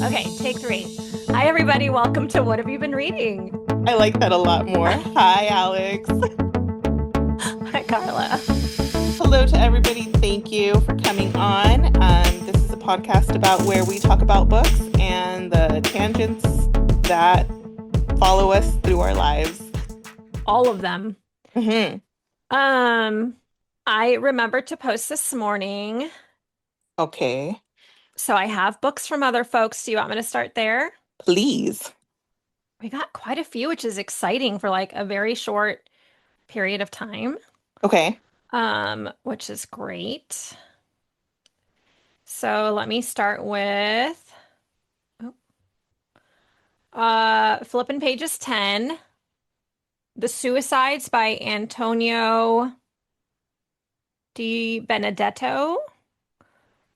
Okay, take three. Hi, everybody. Welcome to What Have You Been Reading? I like that a lot more. Hi, Alex. Hi, Karla. Hello to everybody. Thank you for coming on. This is a podcast about where we talk about books and the tangents that follow us through our lives. All of them. Hmm. Um, I remembered to post this morning, Okay, so I have books from other folks. Do you want me to start there? please. We got quite a few, which is exciting for like a very short period of time. Okay. Which is great. So let me start with flipping pages 10. The Suicides by Antonio Di Benedetto.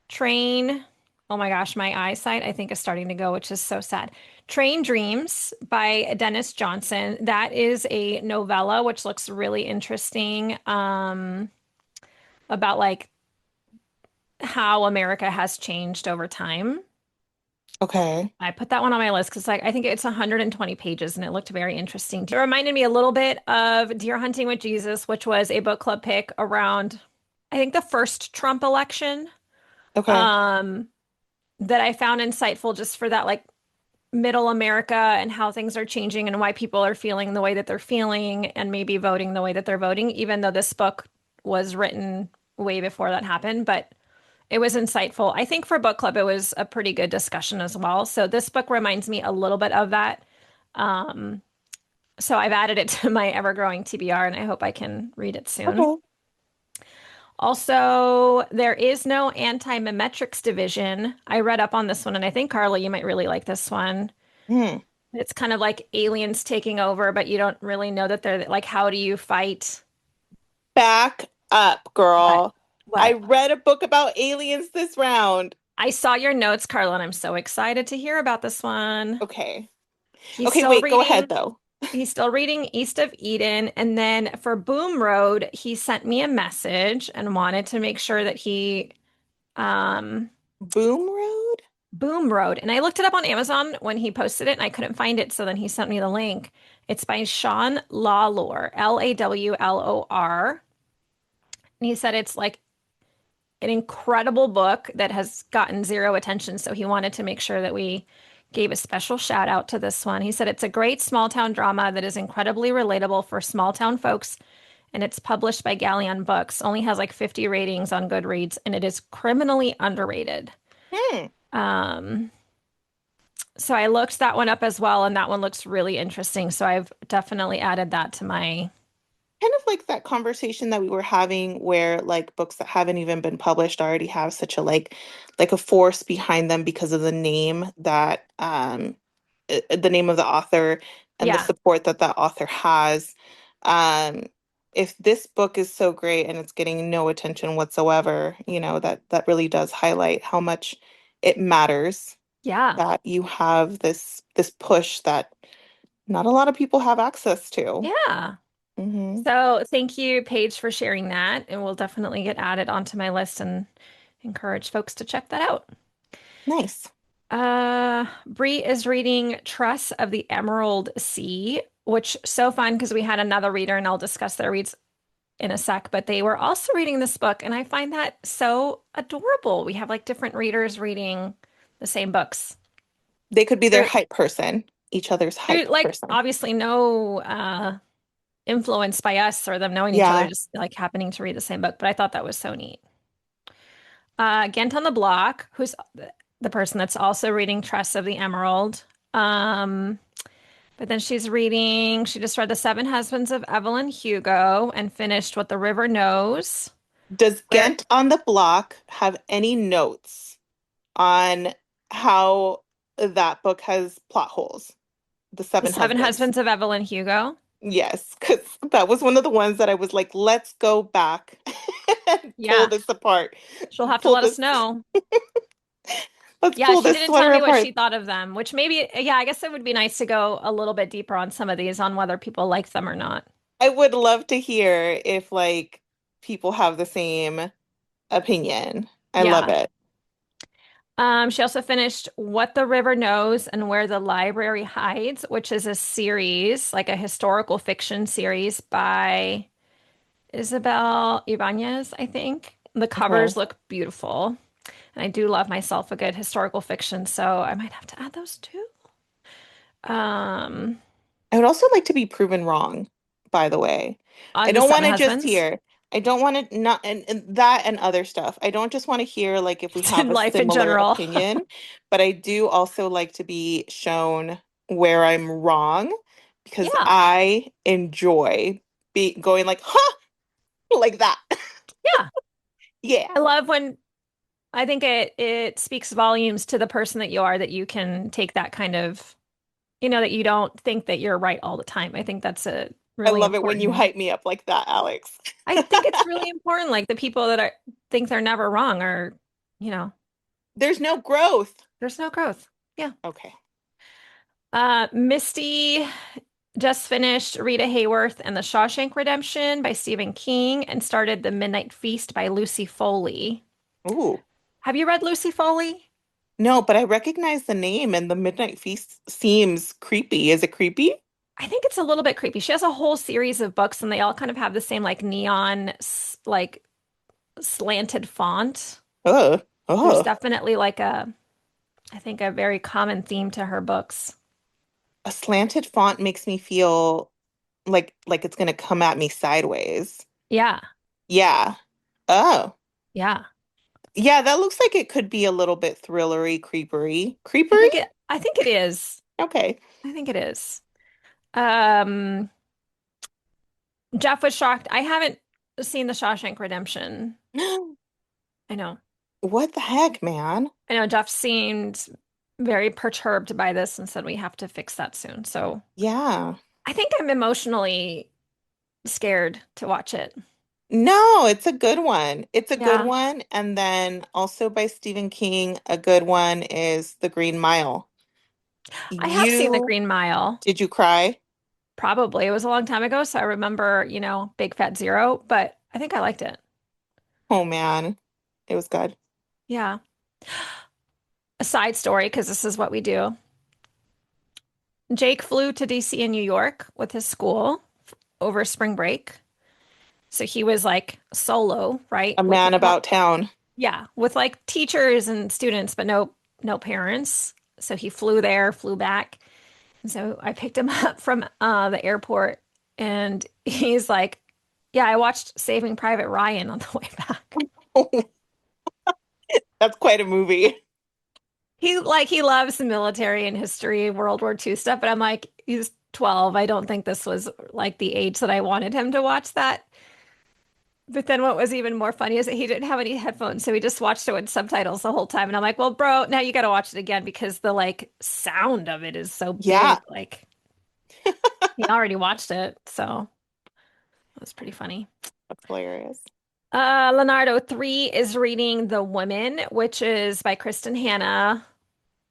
Train. Oh my gosh, my eyesight I think is starting to go, which is so sad. Train Dreams by Dennis Johnson. That is a novella which looks really interesting, about like how America has changed over time. Okay. I put that one on my list because like I think it's 120 pages and it looked very interesting. It reminded me a little bit of Deer Hunting with Jesus, which was a book club pick around I think the first Trump election. Okay. Um, that I found insightful just for that like middle America and how things are changing and why people are feeling the way that they're feeling and maybe voting the way that they're voting, even though this book was written way before that happened. But it was insightful. I think for book club, it was a pretty good discussion as well. So this book reminds me a little bit of that. Um, so I've added it to my ever-growing TBR, and I hope I can read it soon. Okay. Also, there is no anti-memetrics division. I read up on this one, and I think Karla, you might really like this one. Hmm. It's kind of like aliens taking over, but you don't really know that they're like, how do you fight? Back up, What? girl. I What? read a book about aliens this round. I saw your notes, Karla, and I'm so excited to hear about this one. Okay. He's Okay, still wait, go ahead reading. though. He's still reading East of Eden. And then for Boom Road, he sent me a message and wanted to make sure that um, Boom Road? Boom Road. And I looked it up on Amazon when he posted it and I couldn't find it. So then he sent me the link. It's by Sean Lawlor, Lawlor. And he said it's like an incredible book that has gotten zero attention. So he wanted to make sure that we gave a special shout out to this one. He said it's a great small town drama that is incredibly relatable for small town folks. And it's published by Galleon Books, only has like 50 ratings on Goodreads, and it is criminally underrated. Hmm. Um, so I looked that one up as well, and that one looks really interesting. So I've definitely added that to my. Kind of like that conversation that we were having where like books that haven't even been published already have such a like a force behind them because of the name that the name of the author and the Yeah, support that that author has. Um if this book is so great and it's getting no attention whatsoever, that really does highlight how much it matters yeah, that you have this push that not a lot of people have access to. yeah. Hmm. So thank you, Paige, for sharing that, and we'll definitely get added onto my list and encourage folks to check that out. Nice. Bree is reading Truss of the Emerald Sea, which so fun because we had another reader, and I'll discuss their reads in a sec, but they were also reading this book, and I find that so adorable. We have like different readers reading the same books. They could be their They're, hype person, each other's they're hype like person. obviously no influence by us or them knowing each other, Yeah. just like happening to read the same book. But I thought that was so neat. Ghent on the Block, who's the person that's also reading Tress of the Emerald. Um, but then she just read The Seven Husbands of Evelyn Hugo and finished What the River Knows. Does Where Ghent on the Block have any notes on how that book has plot holes? The The Seven Seven Husbands. Husbands of Evelyn Hugo. Yes, because that was one of the ones that I was like, let's go back and pull Yeah, this apart. she'll have to Pull let us this, know. let's Yeah, pull she this didn't tell sweater me what apart. she thought of them, which maybe, yeah, I guess it would be nice to go a little bit deeper on some of these on whether people like them or not. I would love to hear if like people have the same opinion. I love Yeah. it. She also finished What the River Knows and Where the Library Hides, which is a series, like a historical fiction series by Isabel Ibanez, I think. The Okay. covers look beautiful. And I do love myself a good historical fiction, so I might have to add those too. Um, I would also like to be proven wrong, by the way. I on the don't want Seven to just Husbands, hear. I don't want to not and that and other stuff. I don't just want to hear like if we just have in a life in similar general. opinion, but I do also like to be shown where I'm wrong because Yeah, I enjoy be going like, huh, like that. yeah. Yeah. I love when I think it speaks volumes to the person that you are that you can take that kind of, that you don't think that you're right all the time. I think that's a I really love it when you important. hype me up like that, Alex. I think it's really important. Like the people that think they're never wrong are, you know, There's no growth. there's no growth. Yeah. Okay. Misty just finished Rita Hayworth and The Shawshank Redemption by Stephen King and started The Midnight Feast by Lucy Foley. Ooh. Have you read Lucy Foley? No, but I recognize the name and the Midnight Feast seems creepy. Is it creepy? I think it's a little bit creepy. She has a whole series of books and they all kind of have the same like neon like slanted font. Oh, There's oh. definitely like I think a very common theme to her books. A slanted font makes me feel like it's gonna come at me sideways. Yeah. Yeah. Oh. Yeah. Yeah, that looks like it could be a little bit thrillery, creepery. I Creepery? think it is. Okay. I think it is. Um Jeff was shocked. I haven't seen The Shawshank Redemption. I know. What the heck, man? I know Jeff seemed very perturbed by this and said we have to fix that soon. So Yeah. I think I'm emotionally scared to watch it. No, it's a good one. It's a good Yeah. one. And then also by Stephen King, a good one is The Green Mile. I have seen The You, Green Mile. did you cry? Probably. It was a long time ago, so I remember, Big Fat Zero, but I think I liked it. Oh man, it was good. Yeah. A side story, because this is what we do. Jake flew to DC and New York with his school over spring break. So he was like solo, right? A man about town. Yeah, with like teachers and students, but no parents. So he flew there, flew back. And so I picked him up from the airport and he's like, "Yeah, I watched Saving Private Ryan on the way back." That's quite a movie. He loves the military and history, World War II stuff, but I'm like, he's 12. I don't think this was like the age that I wanted him to watch that. But then what was even more funny is that he didn't have any headphones, so he just watched it with subtitles the whole time. And I'm like, well, bro, now you got to watch it again because the like sound of it is so Yeah, big. Like he already watched it, so it was pretty funny. that's hilarious. Leonardo 3 is reading The Women, which is by Kristen Hanna.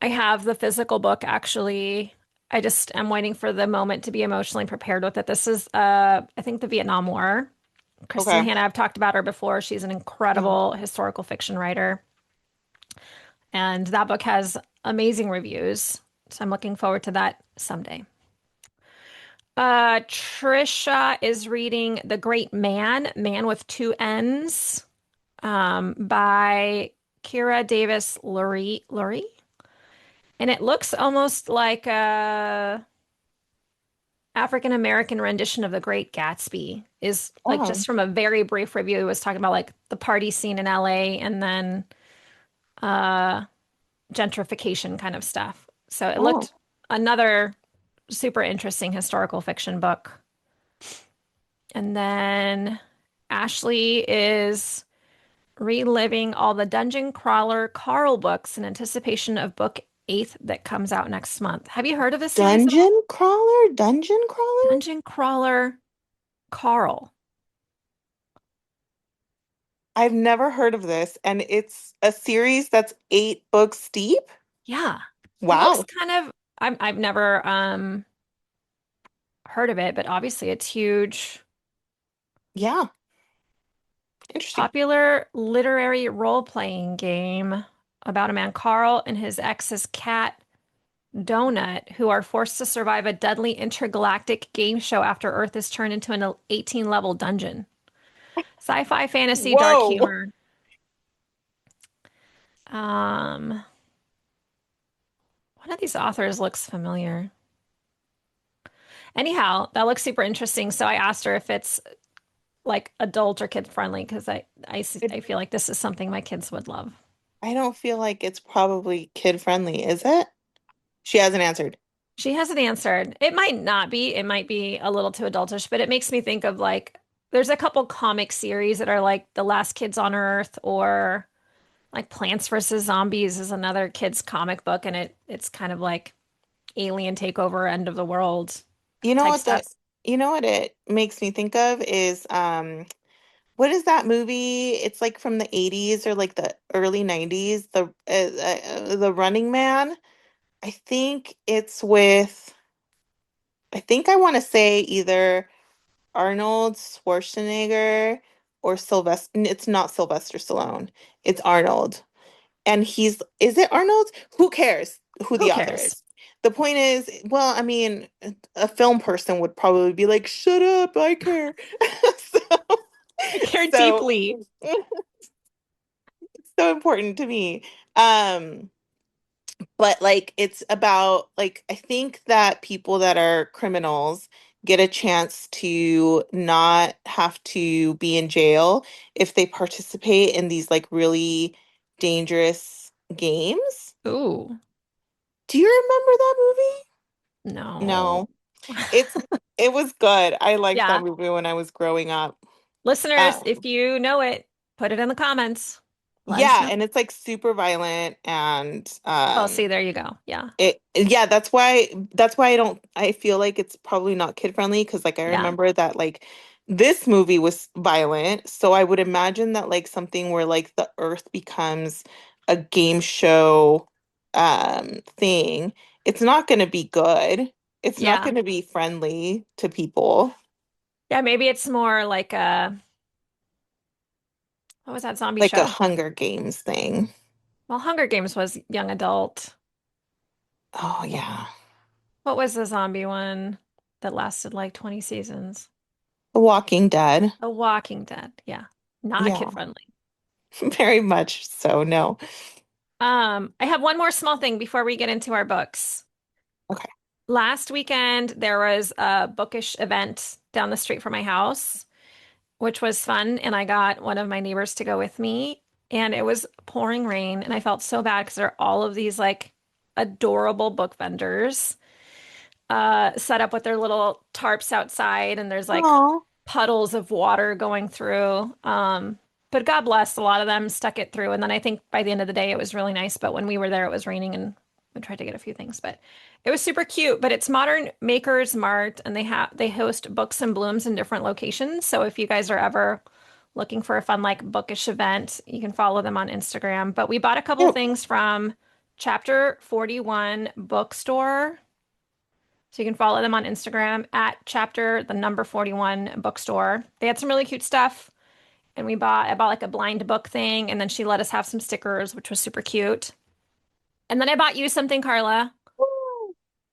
I have the physical book actually. I just am waiting for the moment to be emotionally prepared with it. This is I think the Vietnam War. Kristen Okay. Hanna, I've talked about her before. She's an Oh, incredible historical fiction writer. And that book has amazing reviews. So I'm looking forward to that someday. Trisha is reading The Great Man, Man with Two N's, by Kira Davis Lurie. And it looks almost like a African American rendition of The Great Gatsby. Is like oh, just from a very brief review, it was talking about like the party scene in LA and then uh gentrification kind of stuff. So it oh. looked another super interesting historical fiction book. And then Ashley is reliving all the Dungeon Crawler Carl books in anticipation of book eighth that comes out next month. Have you heard of this series at all? Dungeon crawler? Dungeon crawler? Dungeon Crawler Carl. I've never heard of this, and it's a series that's 8 books deep. Yeah. It looks Wow. kind of I've never heard of it, but obviously it's huge. Yeah, interesting. Popular literary role-playing game. about a man, Carl, and his ex's cat, Donut, who are forced to survive a deadly intergalactic game show after Earth is turned into an 18-level dungeon. Sci-fi, fantasy, dark Whoa. humor. Um, one of these authors looks familiar. Anyhow, that looks super interesting. So I asked her if it's like adult or kid friendly because I feel like this is something my kids would love. I don't feel like it's probably kid friendly, is it? She hasn't answered. She hasn't answered. It might not be. It might be a little too adultish, but it makes me think of like there's a couple comic series that are like The Last Kids on Earth or like Plants vs. Zombies is another kids comic book and it's kind of like alien takeover, end of the world You know type what stuff. you know what it makes me think of is what is that movie? It's like from the 80s or like the early 90s, the Running Man. I think it's with I think I want to say either Arnold Schwarzenegger or Sylvester. It's not Sylvester Stallone. It's Arnold. And is it Arnold? Who cares who Who the author cares? is? The point is, well, I mean, a film person would probably be like, shut up, I care. So, I care so deeply. it's so important to me. Um, but like it's about like I think that people that are criminals get a chance to not have to be in jail if they participate in these like really dangerous games. Ooh, Do you remember that movie? no. No. It's it was good. I liked that Yeah. movie when I was growing up. Listeners, if Um, you know it, put it in the comments. Let us yeah, know. and it's like super violent and Oh, see, there you go. Yeah. yeah, that's why I feel like it's probably not kid friendly because like I Yeah. remember that like this movie was violent, so I would imagine that like something where like the earth becomes a game show thing, it's not going to be good. It's not Yeah. going to be friendly to people. Yeah, maybe it's more like what was that zombie Like a show? Hunger Games thing. Well, Hunger Games was young adult. Oh yeah. What was the zombie one that lasted like 20 seasons? The Walking Dead. The Walking Dead. Yeah. Not Yeah. kid friendly. Very much so. No. I have one more small thing before we get into our books. Okay. Last weekend, there was a bookish event down the street from my house, which was fun. And I got one of my neighbors to go with me. And it was pouring rain. And I felt so bad because there are all of these like adorable book vendors set up with their little tarps outside. And there's like Oh. puddles of water going through. But God bless, a lot of them stuck it through. And then I think by the end of the day, it was really nice. But when we were there, it was raining and we tried to get a few things. But it was super cute. But it's Modern Makers Mart, and they host books and blooms in different locations. So if you guys are ever looking for a fun like bookish event, you can follow them on Instagram. But we bought a couple Yep. things from Chapter 41 Bookstore. So you can follow them on Instagram at chapter the number 41 bookstore. They had some really cute stuff. And I bought like a blind book thing, and then she let us have some stickers, which was super cute. And then I bought you something, Karla.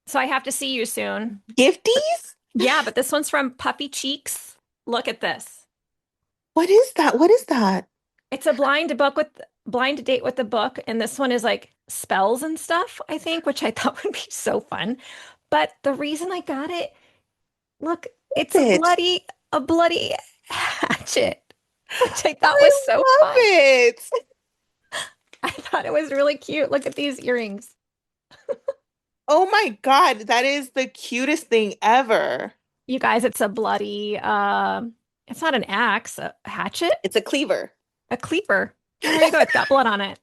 So I have to see you soon. Gifties? Yeah, but this one's from Puffy Cheeks. Look at this. What is that? What is that? It's a blind date with the book, and this one is like spells and stuff, I think, which I thought would be so fun. But the reason I got it, look, it's It. a bloody hatchet, which I thought was I so love fun. it. I thought it was really cute. Look at these earrings. Oh my God, that is the cutest thing ever. You guys, it's a bloody, it's not an axe, a hatchet, It's a cleaver. a cleaver. There you go. It's got blood on it.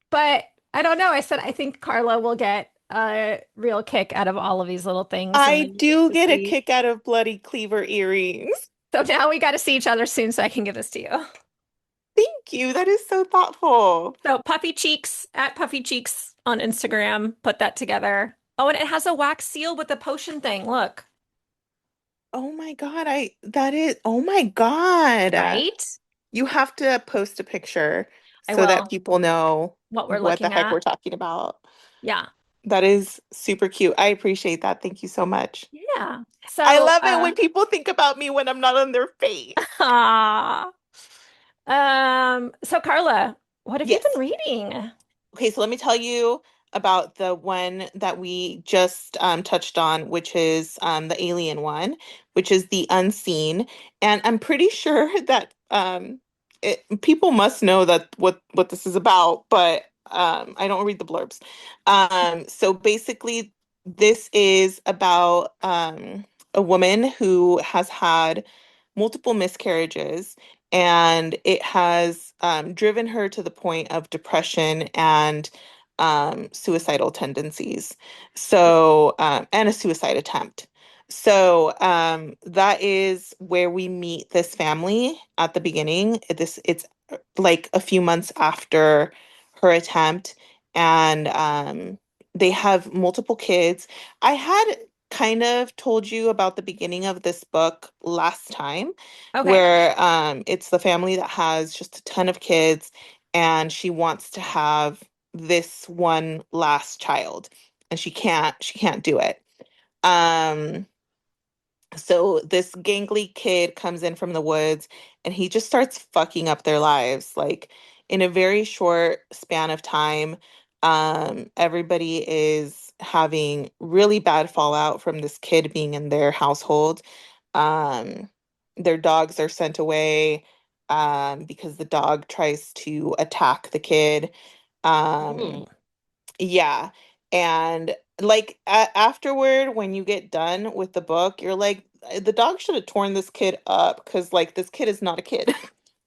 But I don't know. I said I think Karla will get a real kick out of all of these little things, and I then you get do to get a see. kick out of bloody cleaver earrings. So now we got to see each other soon, so I can give this to you. Thank you. That is so thoughtful. So Puffy Cheeks at Puffy Cheeks on Instagram. Put that together. Oh, and it has a wax seal with the potion thing. Look, Oh my God, oh my God. right? You have to post a picture I so that will. people know. what we're what the looking heck we're at. talking about. Yeah. That is super cute. I appreciate that. Thank you so much. Yeah. I So, love it when people think about me when I'm not on their face. ah, so Karla, what have you been Yes. reading? Okay, so let me tell you about the one that we just touched on, which is the alien one, which is the unseen. And I'm pretty sure that people must know that what this is about, but I don't read the blurbs. So basically, this is about a woman who has had multiple miscarriages, and it has driven her to the point of depression and suicidal tendencies. So, and a suicide attempt. So, that is where we meet this family at the beginning. It's like a few months after her attempt, and they have multiple kids. I had kind of told you about the beginning of this book last time, Okay. where it's the family that has just a ton of kids, and she wants to have this one last child, and she can't do it. Um, so this gangly kid comes in from the woods, and he just starts fucking up their lives, like in a very short span of time. Everybody is having really bad fallout from this kid being in their household. Um, their dogs are sent away because the dog tries to attack the kid. Ooh. Um, yeah. And like afterward, when you get done with the book, you're like, the dog should have torn this kid up because like this kid is not a kid.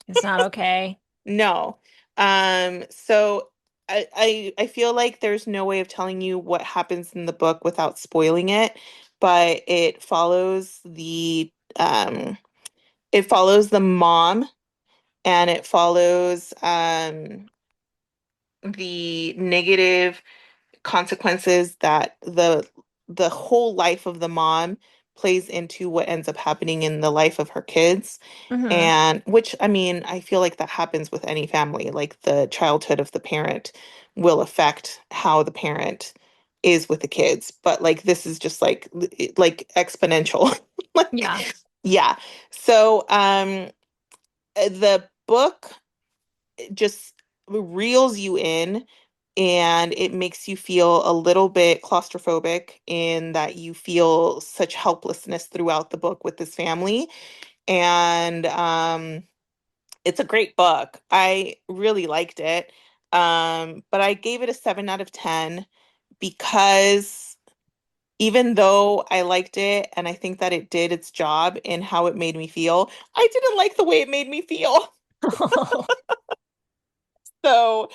It's not okay. No. So I feel like there's no way of telling you what happens in the book without spoiling it, but it follows the mom, and it follows the negative consequences that the whole life of the mom plays into what ends up happening in the life of her kids. Hmm. And which, I mean, I feel like that happens with any family. Like the childhood of the parent will affect how the parent is with the kids. But like this is just like exponential. Yeah. Like yeah. So the book just reels you in, and it makes you feel a little bit claustrophobic in that you feel such helplessness throughout the book with this family. And it's a great book. I really liked it. But I gave it a 7 out of 10 because even though I liked it and I think that it did its job in how it made me feel, I didn't like the way it made me feel. So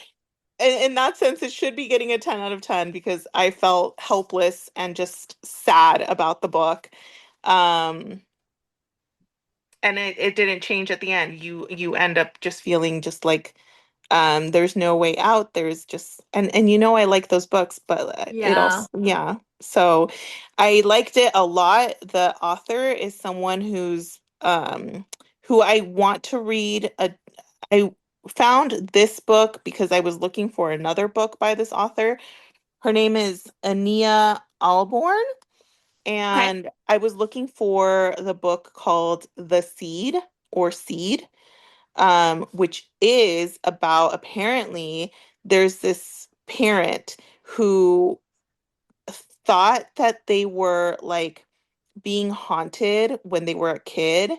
in that sense, it should be getting a 10 out of 10 because I felt helpless and just sad about the book. Um, and it didn't change at the end. You end up just feeling just like there's no way out. There's just and you know I like those books, but it Yeah. also yeah. So I liked it a lot. The author is someone who I want to read. I found this book because I was looking for another book by this author. Her name is Ania Ahlborn, Okay. and I was looking for the book called The Seed or Seed, which is about apparently there's this parent who thought that they were like being haunted when they were a kid,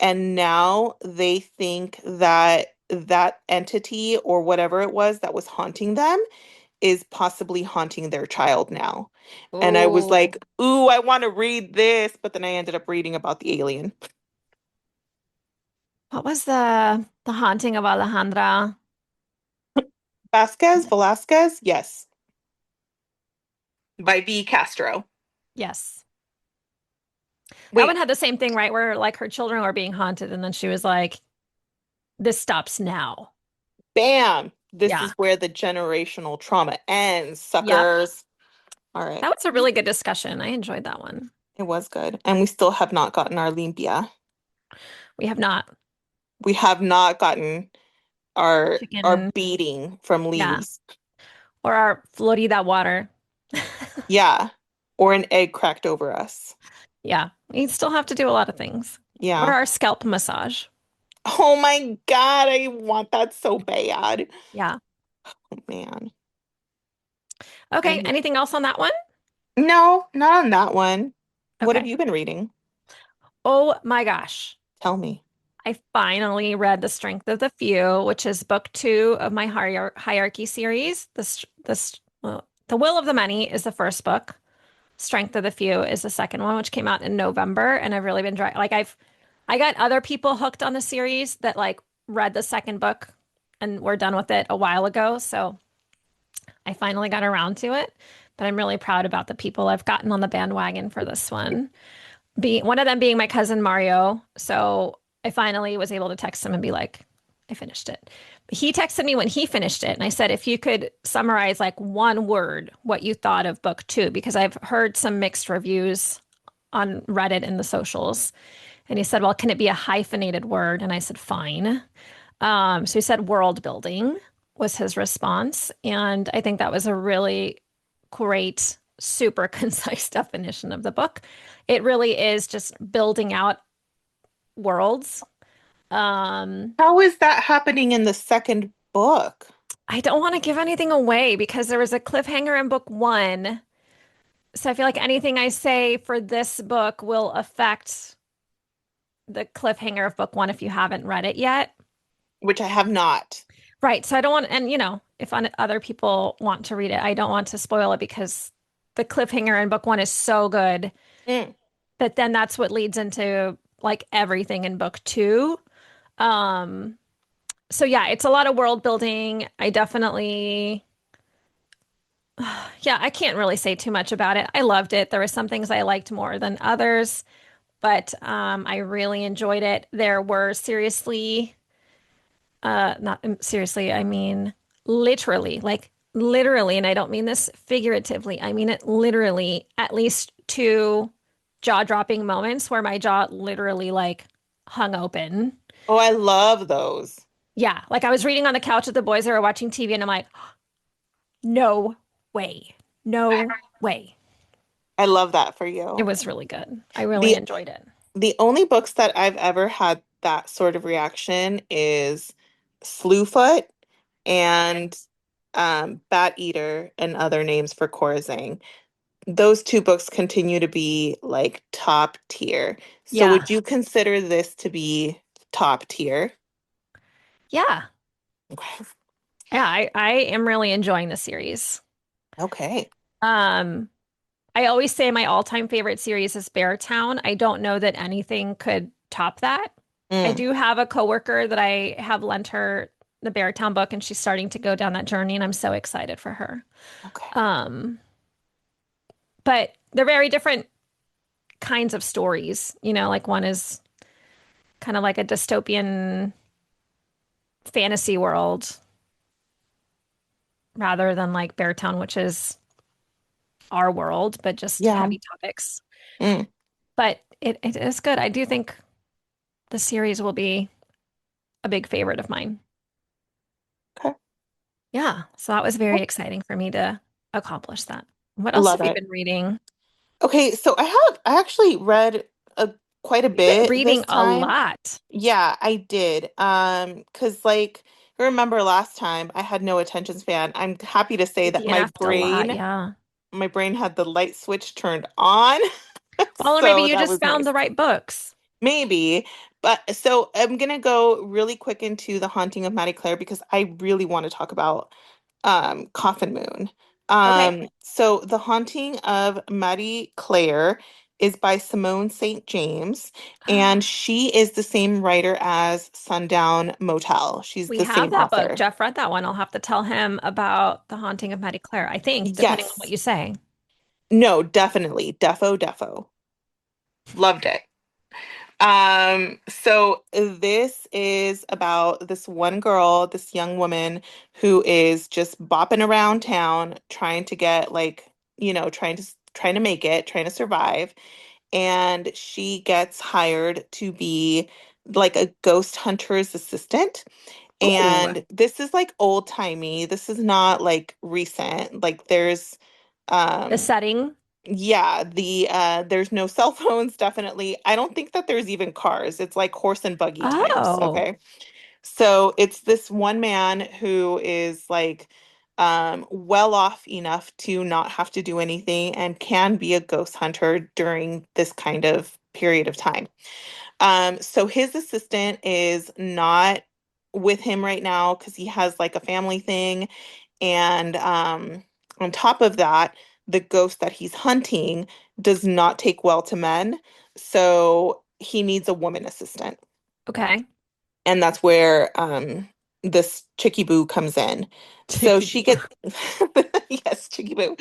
and now they think that that entity or whatever it was that was haunting them is possibly haunting their child now. And I was Oh, like, ooh, I want to read this, but then I ended up reading about the alien. what was the haunting of Alejandra? Vasquez, Velasquez, yes, by B. Castro. Yes. That one Wait, had the same thing, right? Where like her children were being haunted, and then she was like, "This stops now." bam! This is Yeah. where the generational trauma ends, Yep. suckers. All right. That was a really good discussion. I enjoyed that one. It was good. And we still have not gotten our Olympia. We have not. We have not gotten. are chicken. beating from Yeah. leaves. Or our Florida water. Yeah. Or an egg cracked over us. Yeah. We still have to do a lot of things. Or Yeah. our scalp massage. Oh my God, I want that so bad. Yeah. Oh man. Okay. I Anything else on that one? No, not on that one. What have Okay. you been reading? Oh my gosh. Tell me. I finally read The Strength of the Few, which is book two of my hierarchy series. Well, The Will of the Many is the first book. Strength of the Few is the second one, which came out in November. And I've really been I got other people hooked on the series that like read the second book and were done with it a while ago. So I finally got around to it. But I'm really proud about the people I've gotten on the bandwagon for this one. One of them being my cousin Mario. So I finally was able to text him and be like, I finished it. He texted me when he finished it, and I said, if you could summarize like one word what you thought of book two, because I've heard some mixed reviews on Reddit and the socials. And he said, well, can it be a hyphenated word? And I said, fine. So he said world building was his response. And I think that was a really great, super concise definition of the book. It really is just building out worlds. Um, How is that happening in the second book? I don't want to give anything away because there was a cliffhanger in book one. So I feel like anything I say for this book will affect the cliffhanger of book one if you haven't read it yet. Which I have not. Right. So I don't want, and if other people want to read it, I don't want to spoil it because the cliffhanger in book one is so good. Mm. But then that's what leads into like everything in book two. Um, so yeah, it's a lot of world building. Yeah, I can't really say too much about it. I loved it. There were some things I liked more than others, but I really enjoyed it. There were not seriously, I mean literally, and I don't mean this figuratively. I mean it literally, at least two jaw-dropping moments where my jaw literally like hung open. Oh, I love those. Yeah, like I was reading on the couch with the boys that were watching TV, and I'm like, no way. No way. I love that for It you. was really good. I really The enjoyed it. the only books that I've ever had that sort of reaction is Slewfoot and Bat Eater and Other Names for Corzing. Those two books continue to be like top tier. So Yeah. would you consider this to be top tier? Yeah. Okay. Yeah, I am really enjoying the series. Okay. Um, I always say my all-time favorite series is Beartown. I don't know that anything could top that. I Mm, do have a coworker that I have lent her the Beartown book, and she's starting to go down that journey, and I'm so excited for her. okay. Um, but they're very different kinds of stories. Like one is kind of like a dystopian fantasy world rather than like Beartown, which is our world, but just Yeah. heavy topics. Mm, But it is good. I do think the series will be a big favorite of mine. okay. Yeah, so that was very exciting for me to accomplish that. What else Love have you it. been reading? Okay, so I actually read quite a You've been bit reading this a time. lot. Yeah, I did. 'Cause like remember last time I had no attention span. I'm happy to say You that my DNF'd a lot, brain yeah. my brain had the light switch turned on. Well, or maybe So you that just was found nice. the right books. Maybe. But so I'm gonna go really quick into The Haunting of Maddie Clare because I really want to talk about Coffin Moon. Okay. So The Haunting of Maddie Clare is by Simone St. James, and she is the same writer as Sundown Motel. She's We the have same that book. author. Jeff read that one. I'll have to tell him about The Haunting of Mattie Clare, I think, depending on what Yes. you say. No, definitely. Defo, defo. Loved it. So this is about this one girl, this young woman who is just bopping around town trying to get like, trying to make it, trying to survive. And she gets hired to be like a ghost hunter's assistant. Ooh, And this is like old timey. This is not like recent. Like there's the um setting. yeah, there's no cell phones, definitely. I don't think that there's even cars. It's like horse and buggy times, Oh, okay? So it's this one man who is like well off enough to not have to do anything and can be a ghost hunter during this kind of period of time. So his assistant is not with him right now because he has like a family thing. And on top of that, the ghost that he's hunting does not take well to men. So he needs a woman assistant. okay. And that's where this Chicky-Boo comes in. So she Chicky-Boo. gets, yes, Chicky-Boo.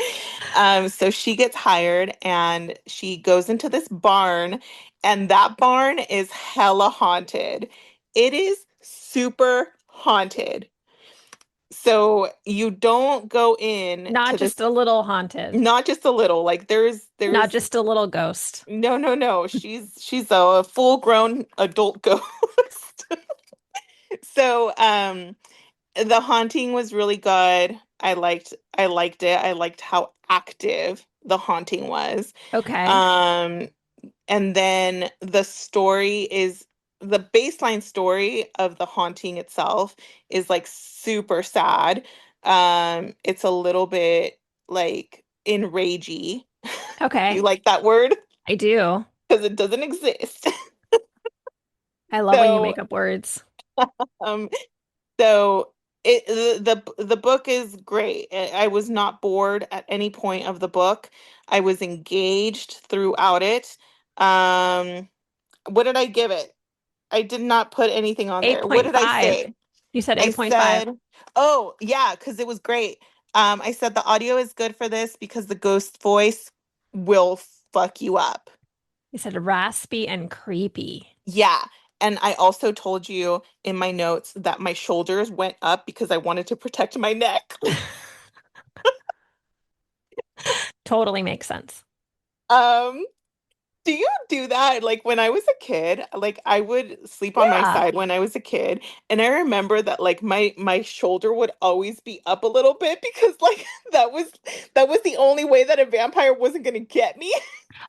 So she gets hired and she goes into this barn, and that barn is hella haunted. It is super haunted. So you don't go in Not to just this, a little haunted. not just a little, like Not there's just a little ghost. no. She's a full-grown adult ghost. So the haunting was really good. I liked it. I liked how active the haunting was. Okay. Um and then the baseline story of the haunting itself is like super sad. It's a little bit like enragey. Do you Okay. like that word? I do. Because it doesn't exist. I love when you So make up words. um So the book is great. I was not bored at any point of the book. I was engaged throughout it. Um, what did I give it? I did not put anything on there. What did I 8.5. say? You said I 8.5. said, oh yeah, because it was great. I said the audio is good for this because the ghost voice will fuck you up. You said raspy and creepy. Yeah. And I also told you in my notes that my shoulders went up because I wanted to protect my neck. Totally makes sense. Um, do you do that? Like when I was a kid, like I would sleep on my Yeah. side when I was a kid, and I remember that like my shoulder would always be up a little bit because like that was the only way that a vampire wasn't gonna get me.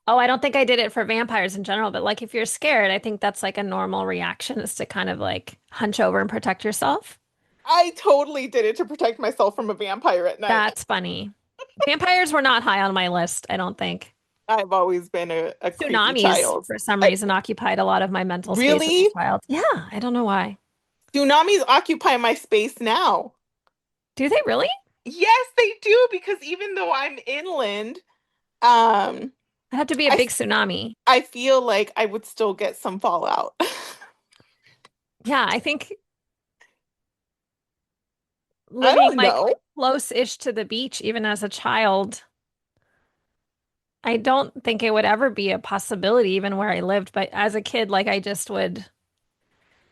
Oh, I don't think I did it for vampires in general, but like if you're scared, I think that's like a normal reaction is to kind of like hunch over and protect yourself. I totally did it to protect myself from a vampire at night. That's funny. Vampires were not high on my list, I don't think. I've always been a creepy Tsunamis, child. for some I, reason, occupied a lot of my mental space as a really? child. Yeah, I don't know why. Tsunamis occupy my space now. Do they really? Yes, they do, because even though I'm inland, um, It had to be a I big tsunami. I feel like I would still get some fallout. Yeah, I think I living don't like know. close-ish to the beach, even as a child, I don't think it would ever be a possibility, even where I lived. But as a kid, like I just would,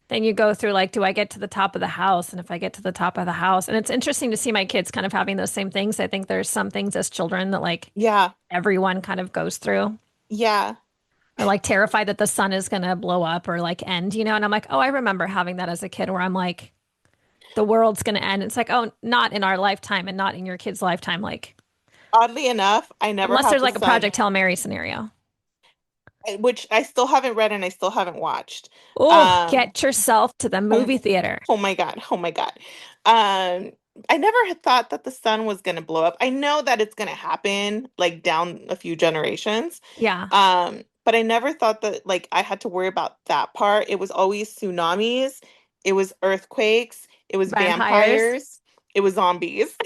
then you go through like, do I get to the top of the house? And if I get to the top of the house, and it's interesting to see my kids kind of having those same things. I think there's some things as children that like Yeah, everyone kind of goes through. yeah. Or like terrified that the sun is gonna blow up or like end, you know? And I'm like, oh, I remember having that as a kid where I'm like, the world's gonna end. It's like, oh, not in our lifetime and not in your kid's lifetime. Like, Oddly enough, I never unless have there's the like a sun, Project Hail Mary scenario. which I still haven't read and I still haven't watched. Oh, Um, get yourself to the oh, movie theater. oh my God, oh my God. Um, I never had thought that the sun was gonna blow up. I know that it's gonna happen like down a few generations. Yeah. But I never thought that like I had to worry about that part. It was always tsunamis, it was earthquakes, it was Vampires. vampires, it was zombies.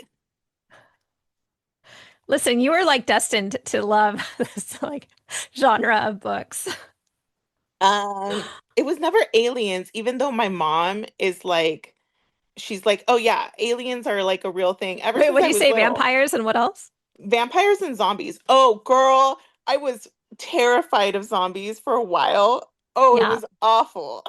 Listen, you are like destined to love this like genre of books. It was never aliens, even though my mom is like, she's like, oh yeah, aliens are like a real thing ever Wait, since what do I you was say? little. Vampires and what else? Vampires and zombies. Oh, girl, I was terrified of zombies for a while. Oh, it Yeah. was awful.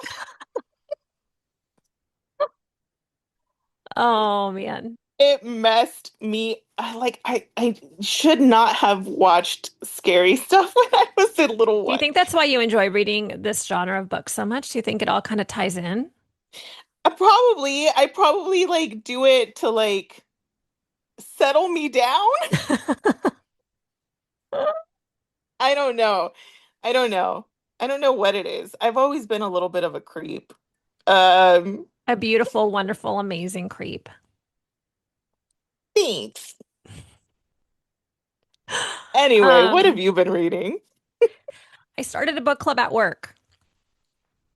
Oh man. It messed me like I should not have watched scary stuff when I was a little Do you one. think that's why you enjoy reading this genre of books so much? Do you think it all kind of ties in? I probably like do it to like settle me down. I don't know. I don't know. I don't know what it is. I've always been a little bit of a creep. Um, A beautiful, wonderful, amazing creep. Thanks. Anyway, what have Um, you been reading? I started a book club at work.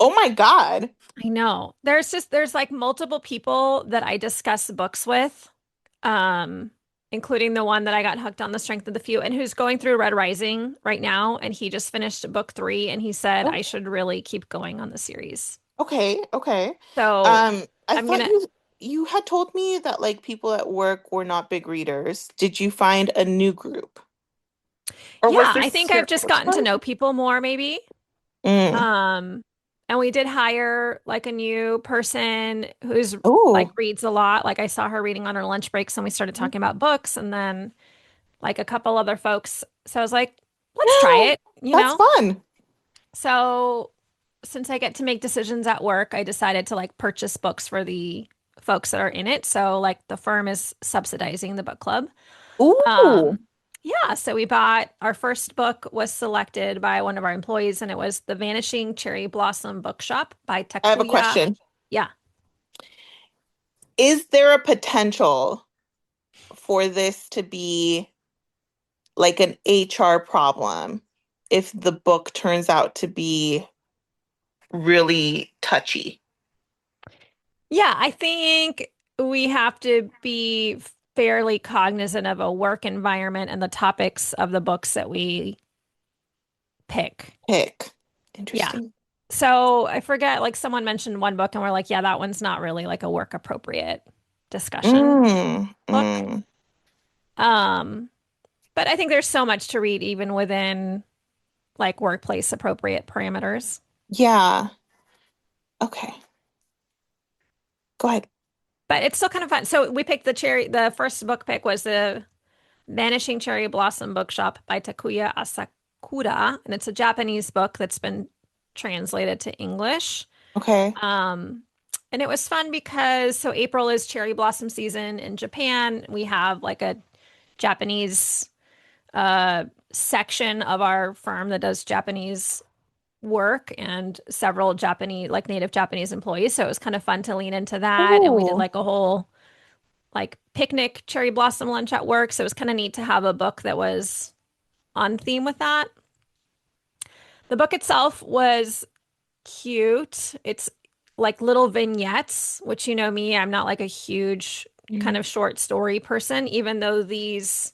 Oh my God. I know. There's like multiple people that I discuss books with, um, including the one that I got hooked on The Strength of the Few and who's going through Red Rising right now. And he just finished book three and he said I Oh, should really keep going on the series. okay, okay. So I I'm thought gonna, you had told me that like people at work were not big readers. Did you find a new group? Or was yeah, there I think I've just circles? gotten to know people more maybe. Mm. Um, and we did hire like a new person who's like Oh, reads a lot. Like I saw her reading on her lunch breaks and we started talking about books and then like a couple other folks. So I was like, let's try it, you that's know? fun. So since I get to make decisions at work, I decided to like purchase books for the folks that are in it. So like the firm is subsidizing the book club. Ooh, Um, yeah, so we bought our first book was selected by one of our employees, and it was The Vanishing Cherry Blossom Bookshop by I have a Takuya. question. Yeah. Is there a potential for this to be like an HR problem if the book turns out to be really touchy? Yeah, I think we have to be fairly cognizant of a work environment and the topics of the books that we pick. Pick. Yeah. Interesting. So I forget, like someone mentioned one book and we're like, yeah, that one's not really like a work appropriate discussion Mm, book. mm. Um, but I think there's so much to read even within like workplace appropriate parameters. Yeah. Okay. Go ahead. But it's still kind of fun. So we picked the first book pick was the Vanishing Cherry Blossom Bookshop by Takuya Asakura, and it's a Japanese book that's been translated to English. Okay. Um, and it was fun because so April is cherry blossom season in Japan. We have like a Japanese section of our firm that does Japanese work and several Japanese, like native Japanese employees. So it was kind of fun to lean into that. And we did Ooh. like a whole like picnic cherry blossom lunch at work. So it was kind of neat to have a book that was on theme with that. The book itself was cute. It's like little vignettes, which you know me, I'm not like a huge kind Mm. of short story person, even though these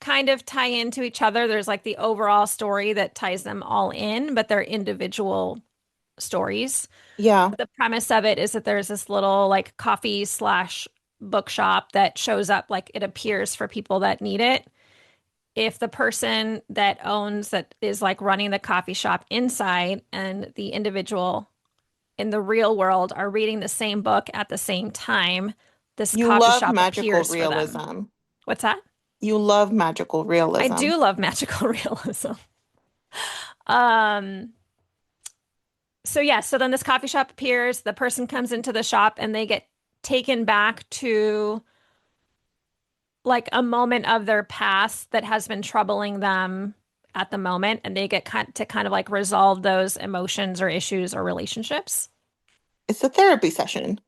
kind of tie into each other. There's like the overall story that ties them all in, but they're individual stories. Yeah. The premise of it is that there's this little like coffee slash bookshop that shows up, like it appears for people that need it. If the person that owns that is like running the coffee shop inside and the individual in the real world are reading the same book at the same time, this You coffee love shop magical appears for them. realism. What's that? You love magical I realism. do love magical realism. Um, so yeah, so then this coffee shop appears, the person comes into the shop and they get taken back to like a moment of their past that has been troubling them at the moment and they get to kind of like resolve those emotions or issues or relationships. It's a therapy session.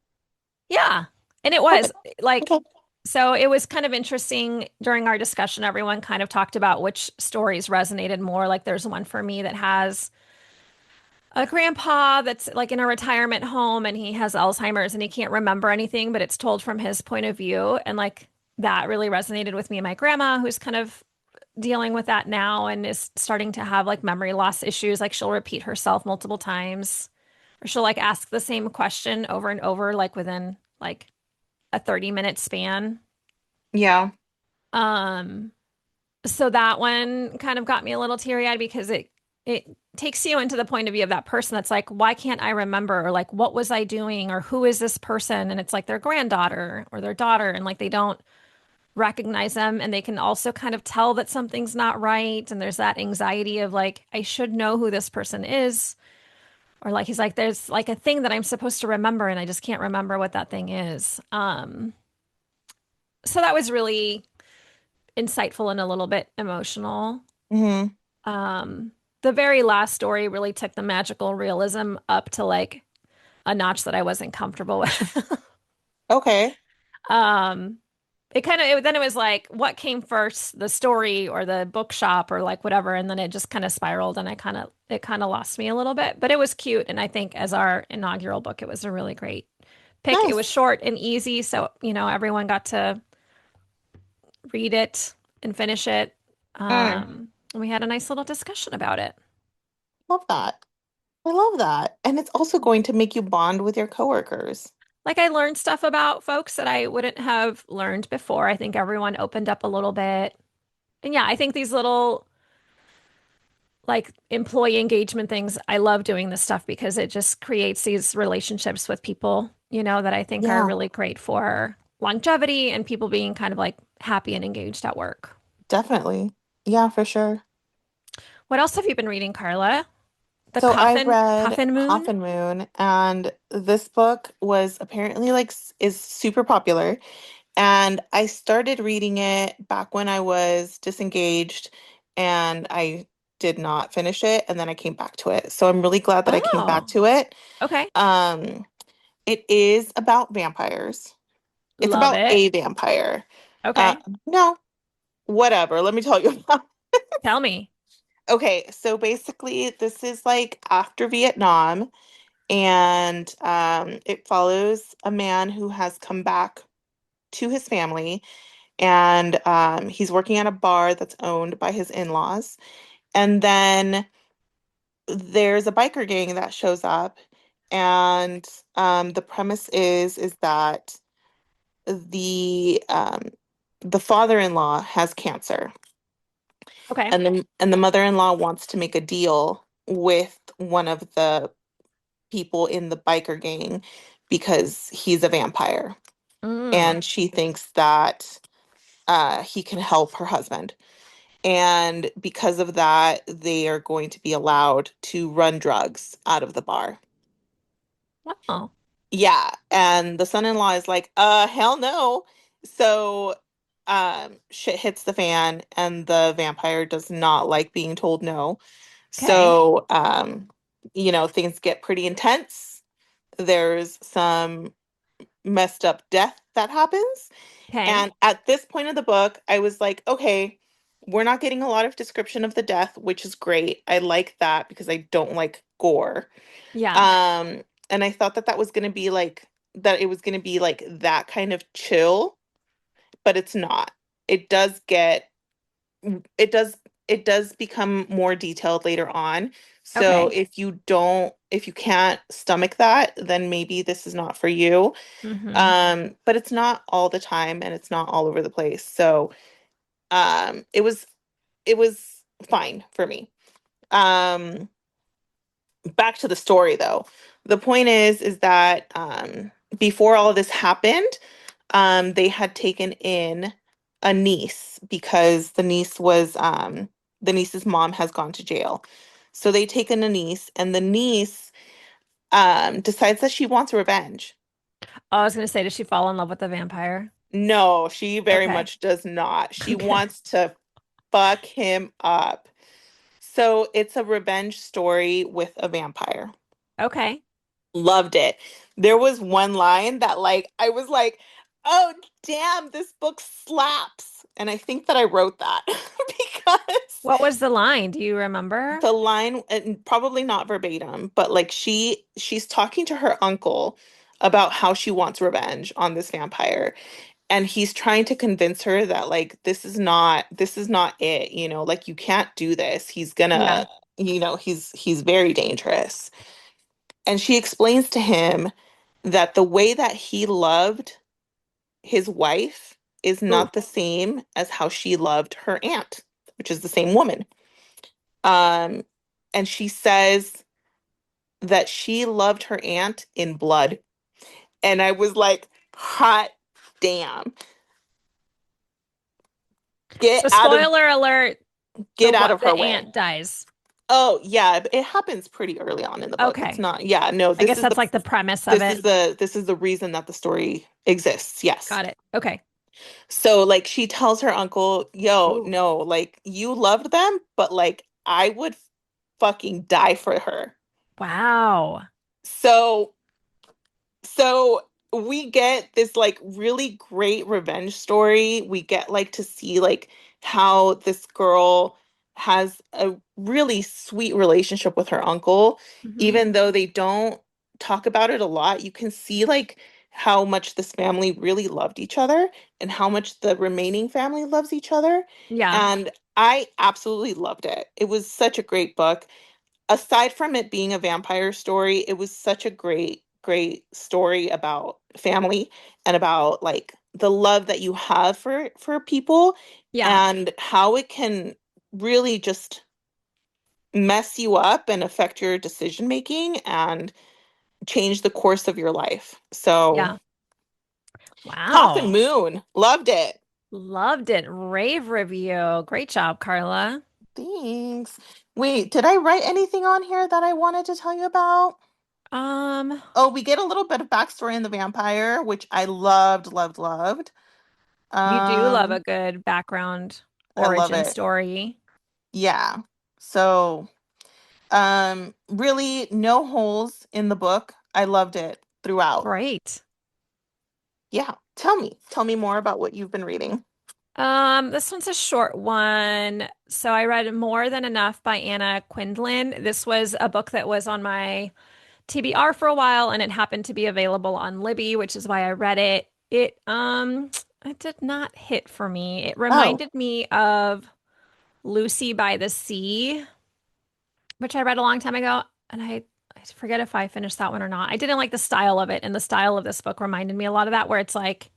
Yeah. And it Okay. was like, Okay. so it was kind of interesting during our discussion. Everyone kind of talked about which stories resonated more. Like, there's one for me that has a grandpa that's like in a retirement home and he has Alzheimer's and he can't remember anything, but it's told from his point of view. And like, that really resonated with me and my grandma, who's kind of dealing with that now and is starting to have like memory loss issues. Like, she'll repeat herself multiple times, or she'll like ask the same question over and over, like within like a 30-minute span. Yeah. Um, so that one kind of got me a little teary-eyed because it takes you into the point of view of that person that's like, why can't I remember? Or like, what was I doing? Or who is this person? And it's like their granddaughter or their daughter, and like they don't recognize them, and they can also kind of tell that something's not right. And there's that anxiety of like, I should know who this person is. Or like he's like, there's like a thing that I'm supposed to remember and I just can't remember what that thing is. So that was really insightful and a little bit emotional. Hmm. Um, the very last story really took the magical realism up to like a notch that I wasn't comfortable with. Okay. Um, then it was like, what came first, the story or the bookshop or like whatever, and then it just kind of spiraled, and it kind of lost me a little bit. But it was cute, and I think as our inaugural book, it was a really great pick. It was Nice. short and easy, so everyone got to read it and finish it. Mm, And we had a nice little discussion about it. love that. I love that. And it's also going to make you bond with your coworkers. Like I learned stuff about folks that I wouldn't have learned before. I think everyone opened up a little bit. And yeah, I think these little like employee engagement things, I love doing this stuff because it just creates these relationships with people, that I think are Yeah, really great for longevity and people being kind of like happy and engaged at work. definitely. Yeah, for sure. What else have you been reading, Carla? The So I read Coffin Moon? Coffin Moon, and this book was apparently is super popular. And I started reading it back when I was disengaged, and I did not finish it, and then I came back to it. So I'm really glad that I came back Oh, to it. okay. Um, it is about vampires. It's Love about it. a vampire. Uh, Okay. no, whatever. Let me tell you about. Tell me. Okay, so basically, this is like after Vietnam, and it follows a man who has come back to his family, and he's working at a bar that's owned by his in-laws. And then there's a biker gang that shows up, and the premise is that the the father-in-law has cancer, Okay. and the mother-in-law wants to make a deal with one of the people in the biker gang because he's a vampire, Mm. and she thinks that he can help her husband. And because of that, they are going to be allowed to run drugs out of the bar. Wow. Yeah. And the son-in-law is like, hell no. So, shit hits the fan, and the vampire does not like being told no. Okay. So, things get pretty intense. There's some messed up death that happens. Okay. And at this point of the book, I was like, okay, we're not getting a lot of description of the death, which is great. I like that because I don't like gore. Yeah. Um, and I thought that that was going to be like that it was going to be like that kind of chill, but it's not. It does get it does it does become more detailed later on. So Okay. if you can't stomach that, then maybe this is not for you. Mm-hmm. But it's not all the time, and it's not all over the place. So it was fine for me. Um, back to the story though. The point is that before all of this happened, they had taken in a niece because the niece's mom has gone to jail. So they take in a niece, and the niece decides that she wants revenge. Oh, I was gonna say, did she fall in love with the vampire? No, she very Okay. much does not. She Okay. wants to fuck him up. So it's a revenge story with a vampire. Okay. Loved it. There was one line that I was like, "Oh, damn, this book slaps." And I think that I wrote that because What was the line? Do you remember? the line, and probably not verbatim, but she's talking to her uncle about how she wants revenge on this vampire, and he's trying to convince her that this is not it, like you can't do this. He's Yeah. gonna, he's very dangerous. And she explains to him that the way that he loved his wife is Ooh. not the same as how she loved her aunt, which is the same woman. Um, and she says that she loved her aunt in blood. And I was like, hot damn. Get So out of spoiler alert, get out of the her way. aunt dies. Oh, yeah, it happens pretty early on in the book. It's Okay. not, yeah, no, I guess that's like the premise of it. this is the reason that the story exists. Yes. Got it. Okay. So like she tells her uncle, "Yo, Ooh. no, like you loved them, but like I would fucking die for her." Wow. So So we get this like really great revenge story. We get like to see like how this girl has a really sweet relationship with her uncle, Hmm. even though they don't talk about it a lot. You can see like how much this family really loved each other and how much the remaining family loves each other. Yeah. And I absolutely loved it. It was such a great book. Aside from it being a vampire story, it was such a great story about family and about like the love that you have for people Yeah. and how it can really just mess you up and affect your decision making and change the course of your life. So, Yeah. Coffin Wow. Moon, loved it. Loved it. Rave review. Great job, Karla. Thanks. Wait, did I write anything on here that I wanted to tell you about? Um, Oh, we get a little bit of backstory in the vampire, which I loved, loved, loved. you do love a Um, good background I love origin it. story. Yeah. So, really no holes in the book. I loved it throughout. Great. Yeah. Tell me more about what you've been reading. This one's a short one. So I read More Than Enough by Anna Quindlen. This was a book that was on my TBR for a while, and it happened to be available on Libby, which is why I read it. It did not hit for me. It Oh. reminded me of Lucy by the Sea, which I read a long time ago, and I forget if I finished that one or not. I didn't like the style of it, and the style of this book reminded me a lot of that, where it's like,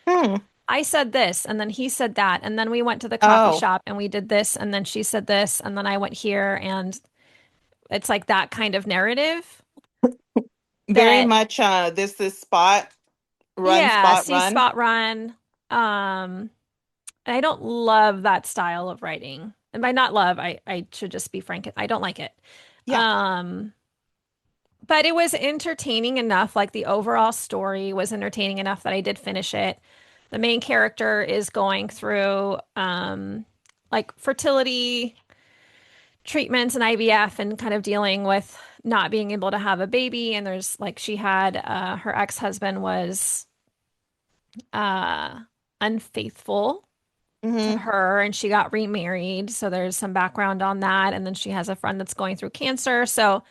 Hmm. I said this, and then he said that, and then we went to the coffee Oh. shop and we did this, and then she said this, and then I went here, and it's like that kind of narrative Very that, much this is spot, run, yeah, spot, see run. spot run. Um, and I don't love that style of writing. And by not love, I should just be frank, I don't like it. Yeah. Um, but it was entertaining enough, like the overall story was entertaining enough that I did finish it. The main character is going through like fertility treatments and IVF and kind of dealing with not being able to have a baby. And there's like she had her ex-husband was uh unfaithful to Mm-hmm. her and she got remarried. So there's some background on that. And then she has a friend that's going through cancer. So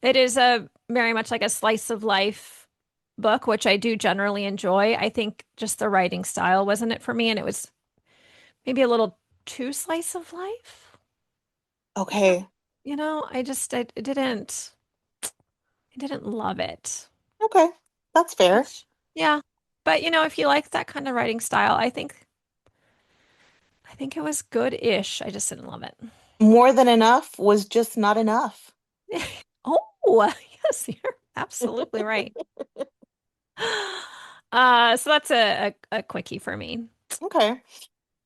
it is a very much like a slice of life book, which I do generally enjoy. I think just the writing style wasn't it for me, and it was maybe a little too slice of life. Okay. I didn't love it. Okay. That's fair. Which, yeah. But if you like that kind of writing style, I think it was good-ish. I just didn't love it. More than enough was just not enough. Oh, yes, you're absolutely right. So that's a quickie for me. Okay.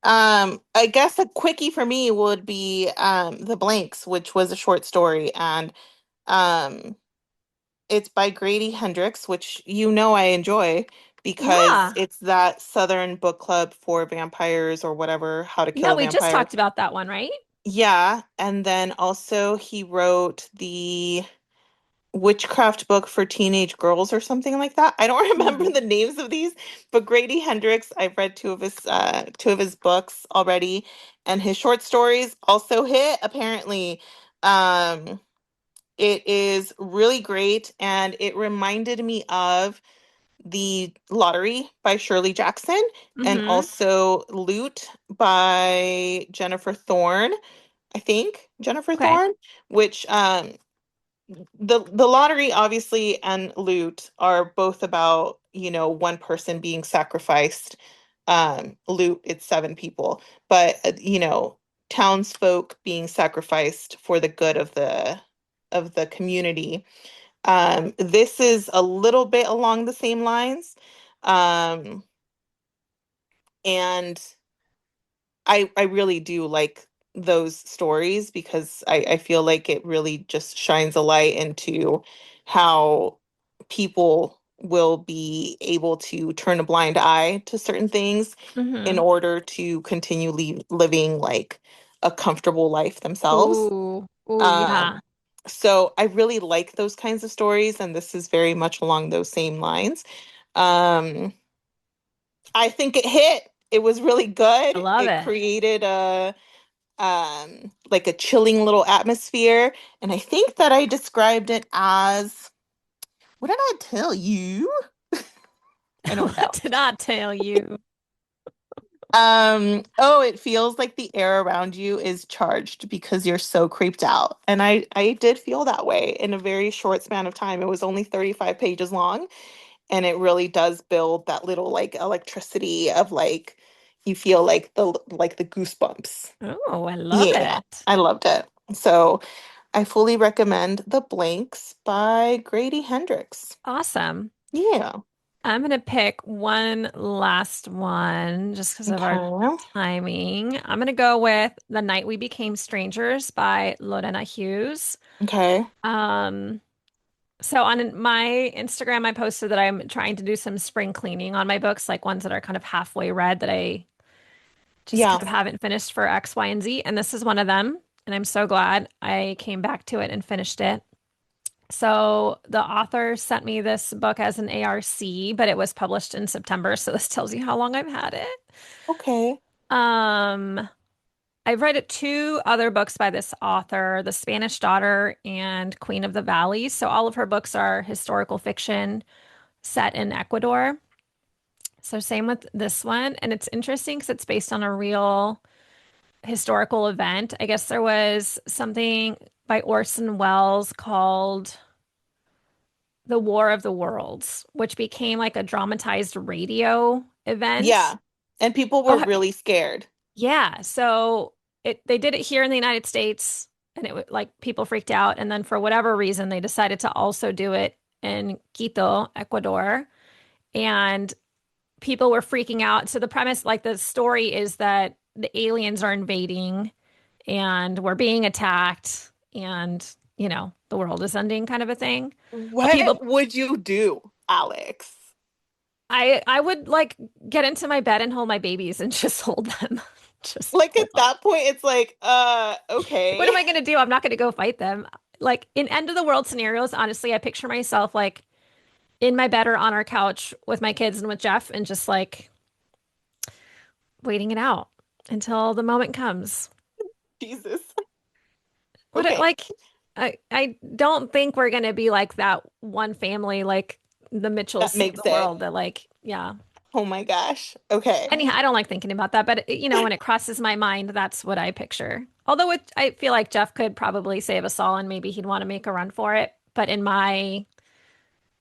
I guess a quickie for me would be The Blanks, which was a short story, and um it's by Grady Hendrix, which you know I enjoy because Yeah. it's that Southern book club for vampires or whatever, How to Kill Yeah, a we just Vampire. talked about that one, right? Yeah, and then also he wrote the witchcraft book for teenage girls or something like that. I don't remember Mhm. the names of these, but Grady Hendrix, I've read two of his books already, and his short stories also hit apparently. Um it is really great and it reminded me of The Lottery by Shirley Jackson and Mm-hmm. also Loot by Jennifer Thorne, I think, Jennifer Okay. Thorne, which the lottery obviously and loot are both about one person being sacrificed. Loot, it's seven people, but townsfolk being sacrificed for the good of the community. This is a little bit along the same lines. Um and I really do like those stories because I feel like it really just shines a light into how people will be able to turn a blind eye to certain things in Mm-hmm. order to continue living like a comfortable life themselves. Ooh, ooh, yeah. Um, so I really like those kinds of stories, and this is very much along those same lines. Um, I think it hit. It was really I good. love It it. created a like a chilling little atmosphere, and I think that I described it as, what did I tell you? I don't What know. did I tell you? Oh, it feels like the air around you is charged because you're so creeped out. And I did feel that way in a very short span of time. It was only 35 pages long, and it really does build that little like electricity of like you feel like the goosebumps. Oh, I love Yeah, it. I loved it. So I fully recommend The Blanks by Grady Hendrix. Awesome. Yeah. I'm gonna pick one last one just because of our Okay. timing. I'm gonna go with The Night We Became Strangers by Lorena Hughes. Okay. Um, so on my Instagram, I posted that I'm trying to do some spring cleaning on my books, like ones that are kind of halfway read that I just Yeah. kind of haven't finished for X, Y, and Z. And this is one of them. And I'm so glad I came back to it and finished it. So the author sent me this book as an ARC, but it was published in September, so this tells you how long I've had it. Okay. Um, I've read two other books by this author, The Spanish Daughter and Queen of the Valleys. So all of her books are historical fiction set in Ecuador. So same with this one, and it's interesting because it's based on a real historical event. I guess there was something by Orson Welles called The War of the Worlds, which became like a dramatized radio event. Yeah. And people were Oh, really scared. yeah. So they did it here in the United States and like people freaked out. And then for whatever reason, they decided to also do it in Quito, Ecuador. And people were freaking out. So the premise, like the story is that the aliens are invading and we're being attacked and, the world is ending kind of a thing. But What people would you do, Alex? I would like get into my bed and hold my babies and just hold them. Just Like hold at on. that point, it's like, What okay. am I going to do? I'm not going to go fight them. Like in end of the world scenarios, honestly, I picture myself like in my bed or on our couch with my kids and with Jeff and just like waiting it out until the moment comes. Jesus. What it Okay. like I don't think we're going to be like that one family like the Mitchells That save makes the it. world that like yeah. Oh my gosh. Okay. Anyhow, I don't like thinking about that, but when it crosses my mind, that's what I picture. Although I feel like Jeff could probably save us all, and maybe he'd want to make a run for it. But in my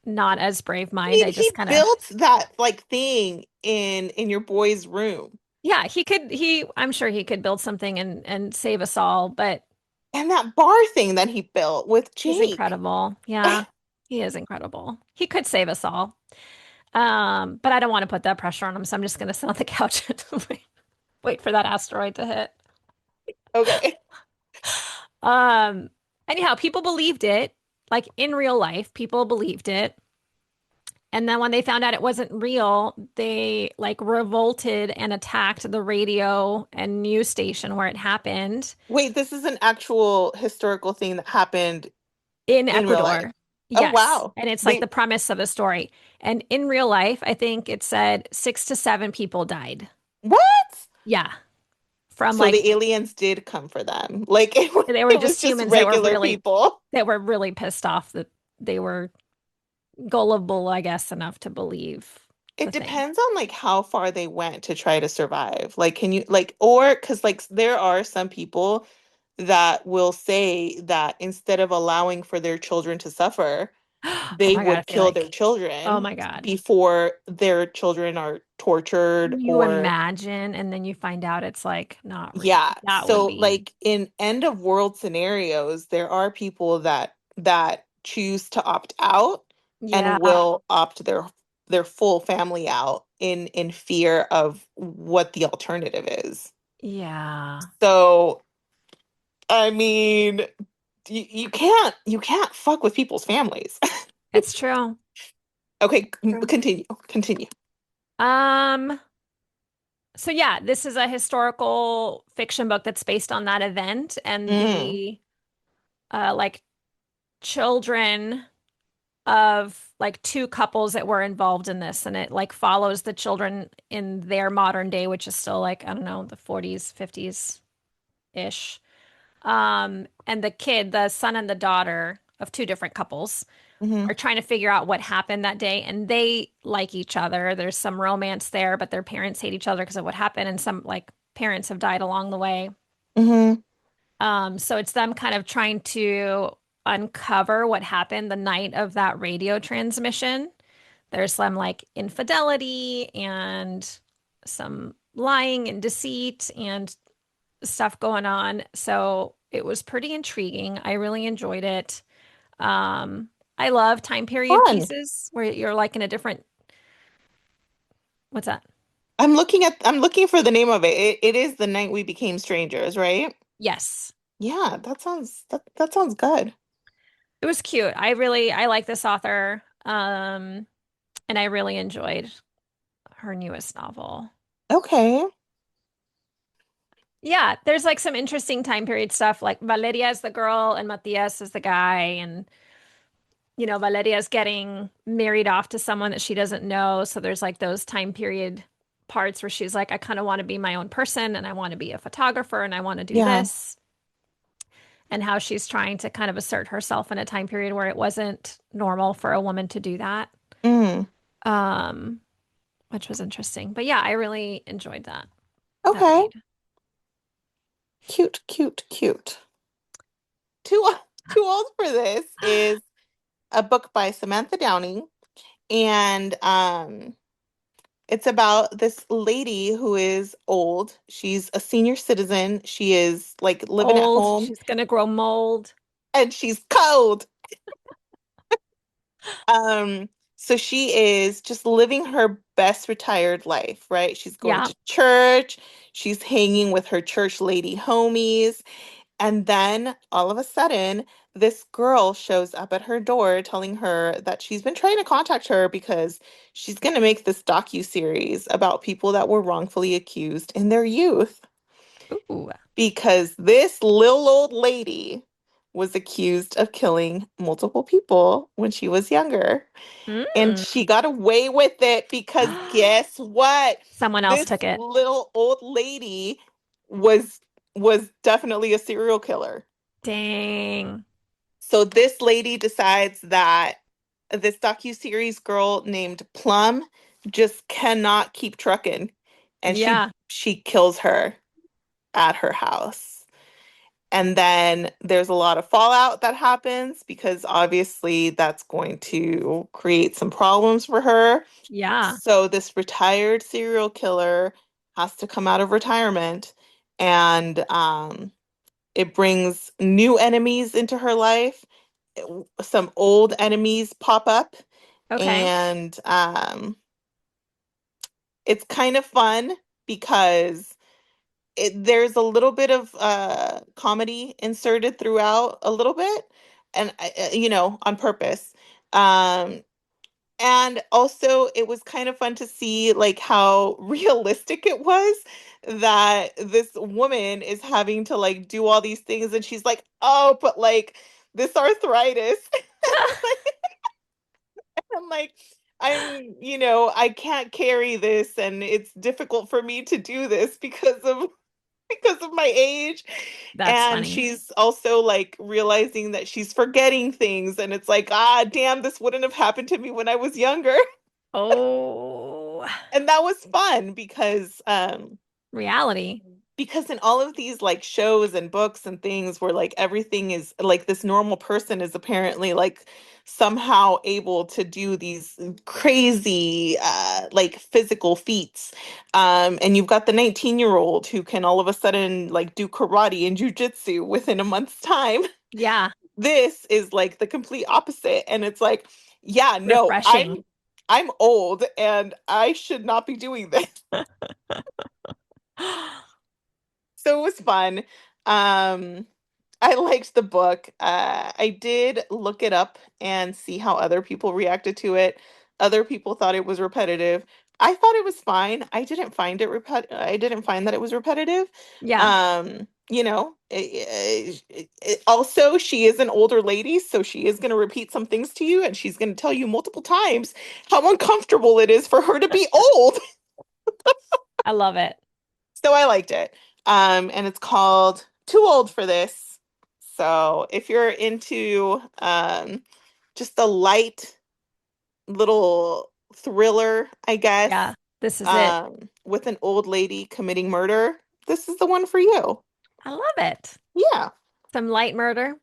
not as brave I mind, mean, I he just kind of, built that like thing in your boy's room. yeah, he could. I'm sure he could build something and save us all. But And that bar thing that he built with he's Jake. incredible. Yeah, he is incredible. He could save us all. But I don't want to put that pressure on him, so I'm just gonna sit on the couch and wait for that asteroid to hit. Okay. Um, anyhow, people believed it. Like in real life, people believed it. And then when they found out it wasn't real, they like revolted and attacked the radio and news station where it happened Wait, this is an actual historical thing that happened in in real life. Ecuador. Oh, Yes. wow. And it's like the They, premise of the story. And in real life, I think it said 6 to 7 people died. what? Yeah. From So like the aliens did come for them. Like they were it was just just humans that were regular really people. pissed off that they were gullible, I guess, enough to believe the It thing. depends on like how far they went to try to survive. Like, can you like, or because like there are some people that will say that instead of allowing for their children to suffer, Oh they my God, I would feel kill their like, oh children my God. before their children are tortured You or imagine, and then you find out it's like not real. yeah. That would So be, like in end of world scenarios, there are people that choose to opt out and yeah, will opt their full family out in fear of what the alternative is. yeah. So I mean, you can't fuck with people's families. It's true. Okay, True. continue. Um, so yeah, this is a historical fiction book that's based on that event and Mm, the like children of like two couples that were involved in this, and it like follows the children in their modern day, which is still like, I don't know, the 40s, 50s ish. And the kid, the son and the daughter of two different couples hmm are trying to figure out what happened that day, and they like each other. There's some romance there, but their parents hate each other because of what happened, and some like parents have died along the way. hmm So it's them kind of trying to uncover what happened the night of that radio transmission. There's some like infidelity and some lying and deceit and stuff going on. So it was pretty intriguing. I really enjoyed it. Um, I love time period Fun. pieces where you're like in a different, what's that? I'm looking for the name of it. It is The Night We Became Strangers, right? Yes. Yeah, that sounds good. It was cute. I like this author. And I really enjoyed her newest novel. Okay. Yeah, there's like some interesting time period stuff. Like Valeria is the girl and Matthias is the guy. And, Valeria's getting married off to someone that she doesn't know. So there's like those time period parts where she's like, I kind of want to be my own person and I want to be a photographer and I want to do Yeah. this. And how she's trying to kind of assert herself in a time period where it wasn't normal for a woman to do that. Mm. Um, which was interesting. But yeah, I really enjoyed that Okay. read. Cute, cute, cute. Too too old for this is a book by Samantha Downing, and it's about this lady who is old. She's a senior citizen. She is like living at Old, home she's gonna grow mold. and she's cold. So she is just living her best retired life, right? She's going Yeah. to church, she's hanging with her church lady homies, and then all of a sudden, this girl shows up at her door telling her that she's been trying to contact her because she's going to make this docu-series about people that were wrongfully accused in their youth. Ooh. Because this little old lady was accused of killing multiple people when she was younger. And Mm. she got away with it because guess what? Someone else This took it. little old lady was was definitely a serial killer. Dang. So this lady decides that this docu-series girl named Plum just cannot keep trucking, and Yeah. she kills her at her house. And then there's a lot of fallout that happens because obviously that's going to create some problems for her. Yeah. So this retired serial killer has to come out of retirement, and it brings new enemies into her life. Some old enemies pop up, Okay. and it's kind of fun because there's a little bit of comedy inserted throughout, a little bit, and on purpose. Um, and also, it was kind of fun to see like how realistic it was that this woman is having to like do all these things, and she's like, "Oh, but like this arthritis." I'm like, I can't carry this, and it's difficult for me to do this because of my age. That's And funny. she's also like realizing that she's forgetting things, and it's like, ah, damn, this wouldn't have happened to me when I was younger. Oh, And that was fun reality. because in all of these like shows and books and things where like everything is like this normal person is apparently like somehow able to do these crazy like physical feats, and you've got the 19-year-old who can all of a sudden like do karate and jujitsu within a month's time. Yeah. This is like the complete opposite, and it's like, yeah, no, Refreshing. I'm old and I should not be doing this. So it was fun. Um, I liked the book. I did look it up and see how other people reacted to it. Other people thought it was repetitive. I thought it was fine. I didn't find that it was repetitive. Yeah, Also she is an older lady, so she is going to repeat some things to you and she's going to tell you multiple times how uncomfortable it is for her to be old. I love it. So I liked it. And it's called Too Old for This. So if you're into just a light little thriller, I Yeah, guess, this is it. with an old lady committing murder, this is the one for you. I love it. Yeah. Some light murder.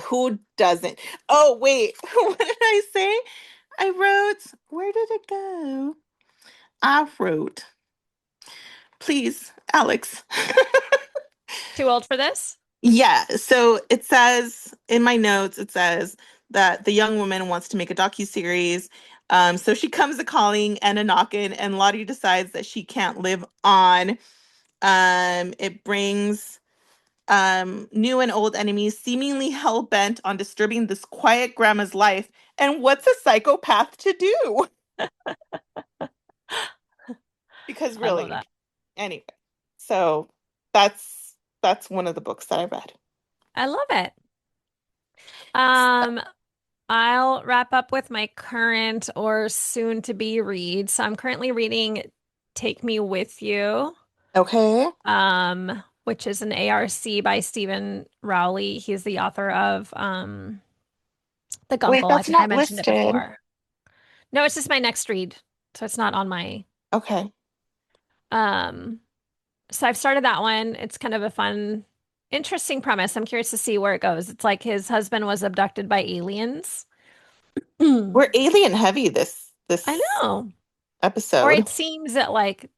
Who doesn't? Oh, wait. What did I say? Where did it go? I wrote, please, Alex. Too old for this? Yeah, so it says in my notes, it says that the young woman wants to make a docuseries. So she comes a calling and a knocking, and Lottie decides that she can't live on. It brings new and old enemies, seemingly hell bent on disturbing this quiet grandma's life. And what's a psychopath to do? Because I love really, that. anyway. So that's one of the books that I read. I love it. Um, I'll wrap up with my current or soon to be read. So I'm currently reading Take Me With You, Okay. which is an ARC by Stephen Rowley. He's the author of The Wait, Guncle. I that's think I not mentioned it listed. before. No, it's just my next read. So it's not on my Okay. um so I've started that one. It's kind of a fun, interesting premise. I'm curious to see where it goes. It's like his husband was abducted by aliens. I We're alien heavy this know. Or episode. it seems that like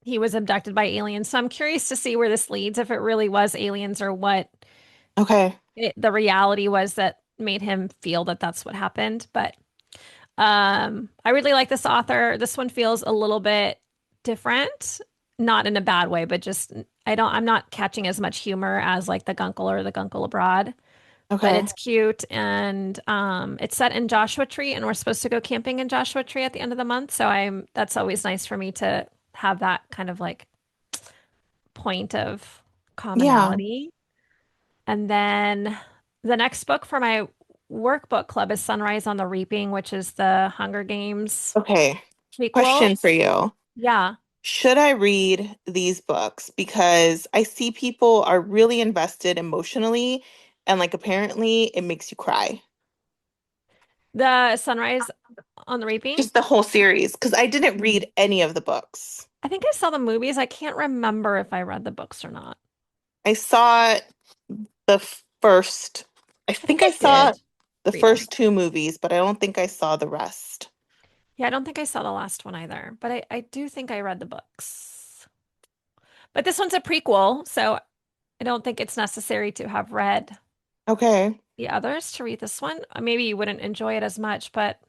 he was abducted by aliens. So I'm curious to see where this leads, if it really was aliens or what Okay. the reality was that made him feel that that's what happened. But I really like this author. This one feels a little bit different, not in a bad way, but just I'm not catching as much humor as like The Guncle or The Guncle Abroad. But Okay. it's cute and it's set in Joshua Tree and we're supposed to go camping in Joshua Tree at the end of the month. So I'm that's always nice for me to have that kind of like point of Yeah. commonality. And then the next book for my workbook club is Sunrise on the Reaping, which is the Hunger Games Okay. prequel. Question for you. Yeah. Should I read these books? Because I see people are really invested emotionally and like apparently it makes you cry. The Sunrise on the Reaping. Just the whole series. Because I didn't Mm. read any of the books. I think I saw the movies. I can't remember if I read the books or not. I saw the first, I I think think I I saw did the read them. first two movies, but I don't think I saw the rest. Yeah, I don't think I saw the last one either, but I do think I read the books. But this one's a prequel, so I don't think it's necessary to have read Okay. the others to read this one. Maybe you wouldn't enjoy it as much, but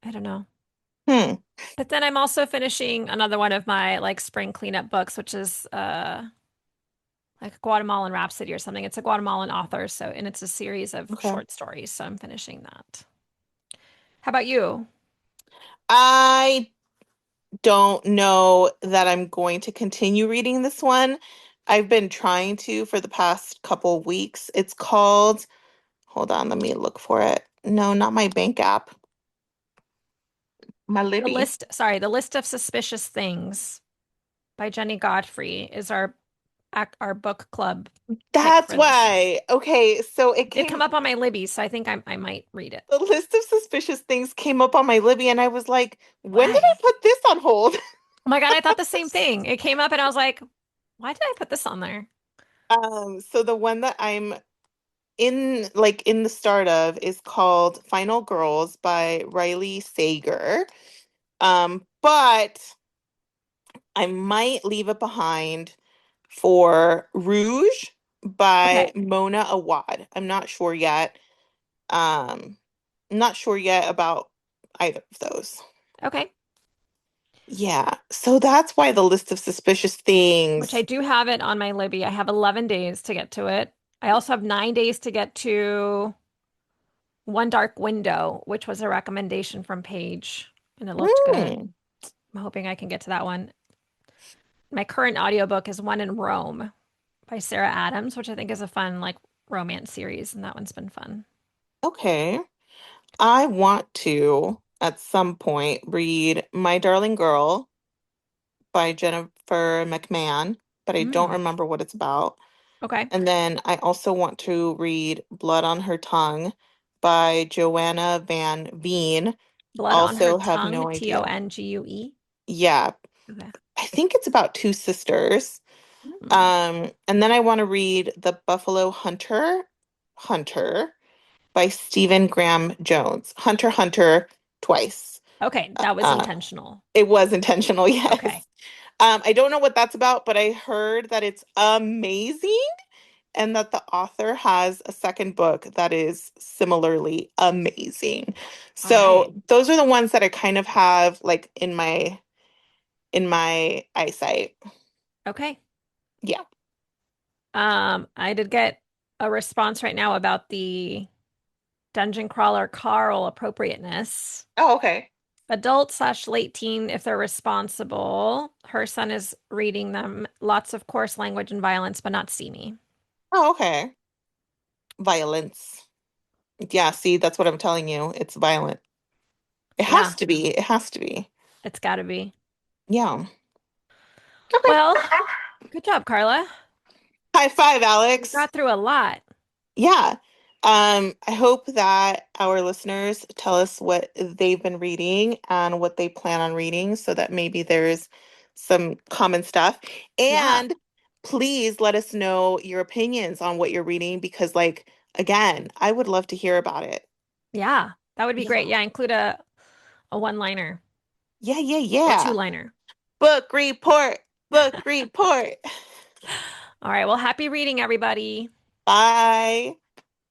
I don't know. Hmm. But then I'm also finishing another one of my like spring cleanup books, which is like Guatemalan Rhapsody or something. It's a Guatemalan author, so and it's a series of Okay. short stories, so I'm finishing that. How about you? I don't know that I'm going to continue reading this one. I've been trying to for the past couple weeks. It's called, hold on, let me look for it. No, not my bank app. My Libby. The list of suspicious things by Jenny Godfrey is our book club pick That's for this month. why. Okay, so It did come up on my Libby, so I think I might read it. the list of suspicious things came up on my Libby, and I was like, when did I Why? put this on hold? Oh my God, I thought the same thing. It came up and I was like, why did I put this on there? So the one that I'm in the start of is called Final Girls by Riley Sager. But I might leave it behind for Rouge by Okay. Mona Awad. I'm not sure yet. Um, not sure yet about either of those. Okay. Yeah. So that's why the list of suspicious which I things. do have it on my Libby. I have 11 days to get to it. I also have 9 days to get to One Dark Window, which was a recommendation from Paige, and it looked good. Hmm. I'm hoping I can get to that one. My current audiobook is One in Rome by Sarah Adams, which I think is a fun, like, romance series, and that one's been fun. Okay. I want to, at some point, read My Darling Girl by Jennifer McMahon, but I don't Mm, remember what it's about. okay. And then I also want to read Blood on Her Tongue by Joanna Van Veen. Blood on Her Also have Tongue, no idea. Tongue. Yeah, Okay. I think it's about two sisters. Mm. And then I want to read The Buffalo Hunter by Stephen Graham Jones. Hunter twice. Okay, that was Uh, intentional. it was intentional, Okay. yes. I don't know what that's about, but I heard that it's amazing and that the author has a second book that is similarly amazing. All right. So those are the ones that I kind of have like in my eyesight. Okay. Yeah. I did get a response right now about the Dungeon Crawler Carl appropriateness. Oh, okay. Adult slash late teen, if they're responsible. Her son is reading them. Lots of coarse language and violence, but not steamy. Oh, okay. Violence. Yeah, see, that's what I'm telling you. It's violent. It has Yeah, to be. It has to be. it's got to be. Yeah. Okay. Well, good job, Karla. High five, You Alex. got through a lot. Yeah. I hope that our listeners tell us what they've been reading and what they plan on reading so that maybe there's some common stuff. Yeah. And please let us know your opinions on what you're reading because, like, again, I would love to hear about it. Yeah. That would be great. Yeah. Yeah, include a one-liner Yeah, yeah, or yeah. two-liner. Book report. Book report. All right. Well, happy reading, everybody. Bye.